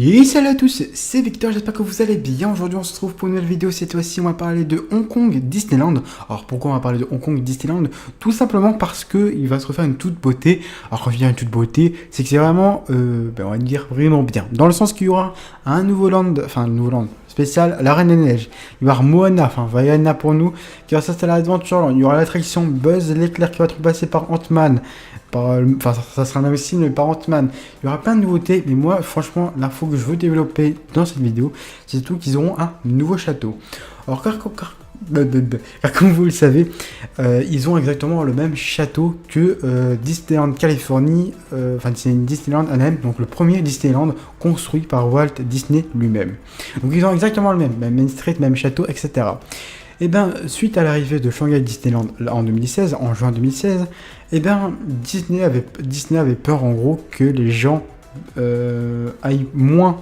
Et salut à tous, c'est Victor, j'espère que vous allez bien. Aujourd'hui on se retrouve pour une nouvelle vidéo. Cette fois-ci on va parler de Hong Kong Disneyland. Alors pourquoi on va parler de Hong Kong Disneyland? Tout simplement parce que il va se refaire une toute beauté. Alors quand je dis une toute beauté, c'est que c'est vraiment, on va dire vraiment bien. Dans le sens qu'il y aura un nouveau land spécial, la Reine des Neiges. Il va y avoir Moana, Vaiana pour nous, qui va s'installer à Adventureland. Il y aura l'attraction Buzz l'éclair qui va être remplacé par Ant-Man. Ça sera un même style mais par Ant-Man. Il y aura plein de nouveautés, mais moi franchement l'info que je veux développer dans cette vidéo, c'est surtout qu'ils auront un nouveau château. Alors car comme vous le savez, ils ont exactement le même château que Disneyland Californie, c'est Disneyland Anaheim, donc le premier Disneyland construit par Walt Disney lui-même. Donc ils ont exactement le même Main Street, même château, etc. Et bien, suite à l'arrivée de Shanghai Disneyland en 2016, en juin 2016, Disney avait peur en gros que les gens aillent moins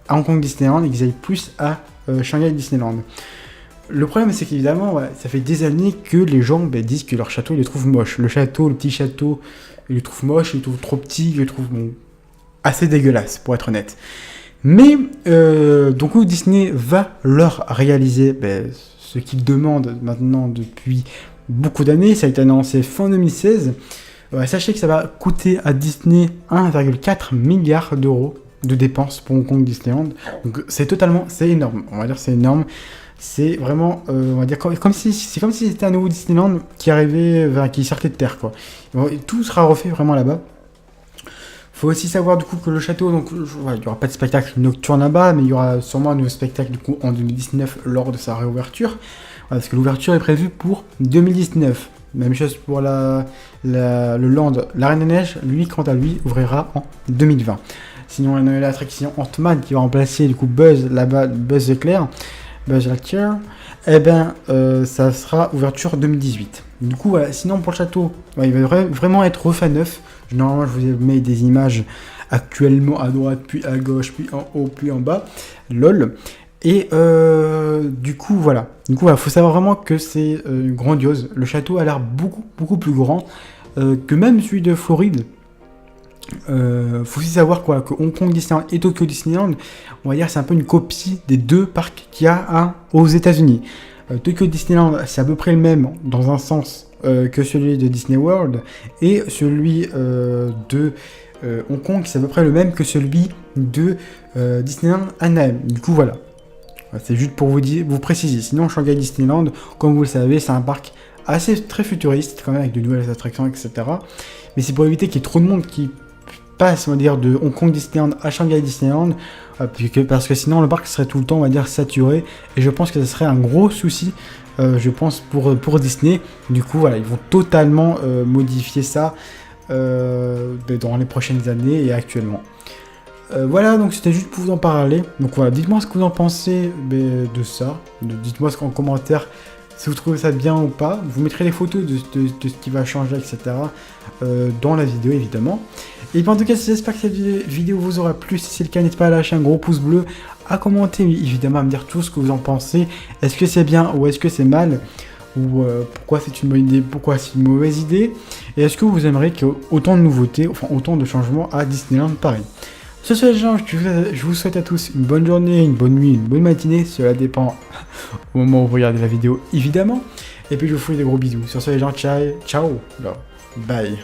à Hong Kong Disneyland et qu'ils aillent plus à Shanghai Disneyland. Le problème, c'est qu'évidemment, ça fait des années que les gens disent que leur château, ils le trouvent moche. Le petit château, ils le trouvent moche, ils le trouvent trop petit, ils le trouvent assez dégueulasse, pour être honnête. Mais, donc Disney va leur réaliser ce qu'ils demandent maintenant depuis beaucoup d'années. Ça a été annoncé fin 2016. Sachez que ça va coûter à Disney 1,4 milliard d'euros de dépenses pour Hong Kong Disneyland. Donc c'est énorme. On va dire c'est énorme. C'est vraiment, on va dire, comme si c'était un nouveau Disneyland qui arrivait, qui sortait de terre, quoi. Tout sera refait vraiment là-bas. Faut aussi savoir du coup que le château, donc il n'y aura pas de spectacle nocturne là-bas, mais il y aura sûrement un nouveau spectacle du coup en 2019 lors de sa réouverture, parce que l'ouverture est prévue pour 2019. Même chose pour le land, la Reine des Neiges, lui quant à lui ouvrira en 2020. Sinon on a l'attraction Ant-Man qui va remplacer du coup Buzz là-bas, Buzz l'éclair, Buzz Lightyear. Ça sera ouverture 2018. Du coup, sinon pour le château, il va vraiment être refait neuf. Normalement, je vous mets des images actuellement à droite, puis à gauche, puis en haut, puis en bas. LOL. Et du coup, voilà. Faut savoir vraiment que c'est grandiose. Le château a l'air beaucoup plus grand que même celui de Floride. Faut aussi savoir que Hong Kong Disneyland et Tokyo Disneyland, on va dire c'est un peu une copie des deux parcs qu'il y a aux États-Unis. Tokyo Disneyland, c'est à peu près le même dans un sens que celui de Disney World, et celui de Hong Kong, c'est à peu près le même que celui de Disneyland Anaheim. Du coup, voilà. C'est juste pour vous préciser. Sinon, Shanghai Disneyland, comme vous le savez, c'est un parc très futuriste, quand même, avec de nouvelles attractions, etc. Mais c'est pour éviter qu'il y ait trop de monde qui passe, on va dire, de Hong Kong Disneyland à Shanghai Disneyland, parce que sinon le parc serait tout le temps, on va dire, saturé, et je pense que ce serait un gros souci, je pense, pour Disney. Du coup, voilà, ils vont totalement modifier ça dans les prochaines années et actuellement. Voilà, donc c'était juste pour vous en parler. Donc voilà, dites-moi ce que vous en pensez de ça. Dites-moi en commentaire si vous trouvez ça bien ou pas. Vous mettrez les photos de ce qui va changer, etc. Dans la vidéo, évidemment. Et en tout cas, j'espère que cette vidéo vous aura plu. Si c'est le cas, n'hésitez pas à lâcher un gros pouce bleu, à commenter, évidemment, à me dire tout ce que vous en pensez. Est-ce que c'est bien ou est-ce que c'est mal? Ou pourquoi c'est une bonne idée, pourquoi c'est une mauvaise idée? Et est-ce que vous aimeriez qu'il y ait autant de nouveautés, enfin autant de changements à Disneyland Paris? Sur ce, les gens, je vous souhaite à tous une bonne journée, une bonne nuit, une bonne matinée. Cela dépend au moment où vous regardez la vidéo, évidemment. Et puis, je vous fais des gros bisous. Sur ce, les gens, ciao, bye.